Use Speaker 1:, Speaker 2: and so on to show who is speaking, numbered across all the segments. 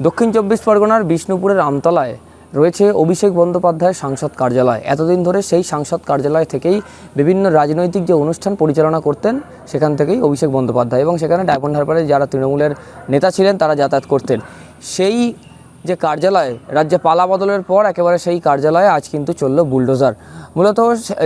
Speaker 1: দক্ষিণ চব্বিশ পরগনার বিষ্ণুপুরের আমতলায় রয়েছে অভিষেক বন্দ্যোপাধ্যায়ের সাংসদ কার্যালয়। এতদিন ধরে সেই সাংসদ কার্যালয় থেকেই বিভিন্ন রাজনৈতিক যে অনুষ্ঠান পরিচালনা করতেন সেখান থেকেই অভিষেক বন্দ্যোপাধ্যায়, এবং সেখানে ডায়মন্ড হারবারে যারা তৃণমূলের নেতা ছিলেন তারা যাতায়াত করতেন। সেই যে কার্যালয় রাজ্যে পালা বদলের পর একেবারে সেই কার্যালয়ে আজ কিন্তু চলল বুলডোজার। মূলত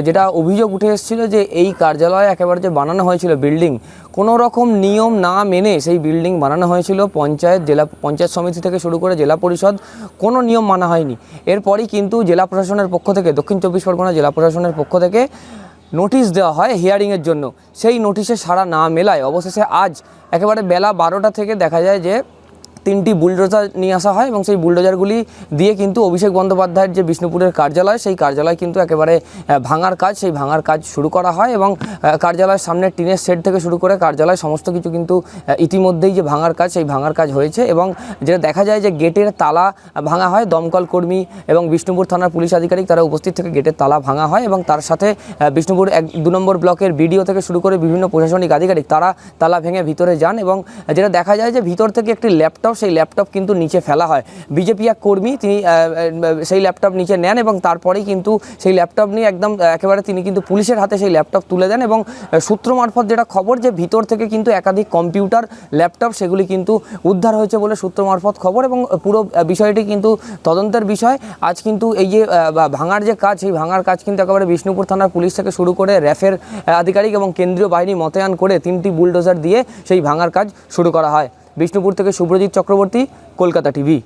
Speaker 1: যেটা অভিযোগ উঠে এসেছিল যে এই কার্যালয় একেবারে যে বানানো হয়েছিল বিল্ডিং, কোনো রকম নিয়ম না মেনে সেই বিল্ডিং বানানো হয়েছিল। পঞ্চায়েত সমিতি থেকে শুরু করে জেলা পরিষদ কোনো নিয়ম মানা হয়নি। এরপরই কিন্তু জেলা প্রশাসনের পক্ষ থেকে, দক্ষিণ চব্বিশ পরগনা জেলা প্রশাসনের পক্ষ থেকে নোটিশ দেওয়া হয় হিয়ারিংয়ের জন্য। সেই নোটিশে সাড়া না মেলায় অবশেষে আজ একেবারে বেলা 12টা থেকে দেখা যায় যে 3টি বুলডোজার নিয়ে আসা হয়, এবং সেই বুলডোজারগুলি দিয়ে কিন্তু অভিষেক বন্দ্যোপাধ্যায়ের যে বিষ্ণুপুরের কার্যালয়, সেই কার্যালয় কিন্তু একেবারে ভাঙার কাজ শুরু করা হয়। এবং কার্যালয়ের সামনে টিনের শেড থেকে শুরু করে কার্যালয় সমস্ত কিছু কিন্তু ইতিমধ্যেই যে ভাঙার কাজ, সেই ভাঙার কাজ হয়েছে। এবং যেটা দেখা যায় যে গেটের তালা ভাঙা হয়, দমকল কর্মী এবং বিষ্ণুপুর থানার পুলিশ আধিকারিক তারা উপস্থিত থেকে গেটের তালা ভাঙা হয়, এবং তার সাথে বিষ্ণুপুর 2 নম্বর ব্লকের বিডিও থেকে শুরু করে বিভিন্ন প্রশাসনিক আধিকারিক তারা তালা ভেঙে ভিতরে যান। এবং যেটা দেখা যায় যে ভিতর থেকে একটি ল্যাপটপ, সেই ল্যাপটপ কিন্তু নিচে ফেলা হয়। বিজেপি এক কর্মী তিনি সেই ল্যাপটপ নিচে নেন, এবং তারপরেই কিন্তু সেই ল্যাপটপ নিয়ে একেবারে তিনি কিন্তু পুলিশের হাতে সেই ল্যাপটপ তুলে দেন। এবং সূত্র মারফত যেটা খবর যে ভিতর থেকে কিন্তু একাধিক কম্পিউটার, ল্যাপটপ সেগুলি কিন্তু উদ্ধার হয়েছে বলে সূত্র মারফত খবর। এবং পুরো বিষয়টি কিন্তু তদন্তের বিষয়। আজ কিন্তু এই যে ভাঙার যে কাজ, সেই ভাঙার কাজ কিন্তু একেবারে বিষ্ণুপুর থানার পুলিশ থেকে শুরু করে র্যাফের আধিকারিক এবং কেন্দ্রীয় বাহিনী মোতায়েন করে 3টি বুলডোজার দিয়ে সেই ভাঙার কাজ শুরু করা হয়। বিষ্ণুপুর থেকে সুব্রজিৎ চক্রবর্তী, কলকাতা টিভি।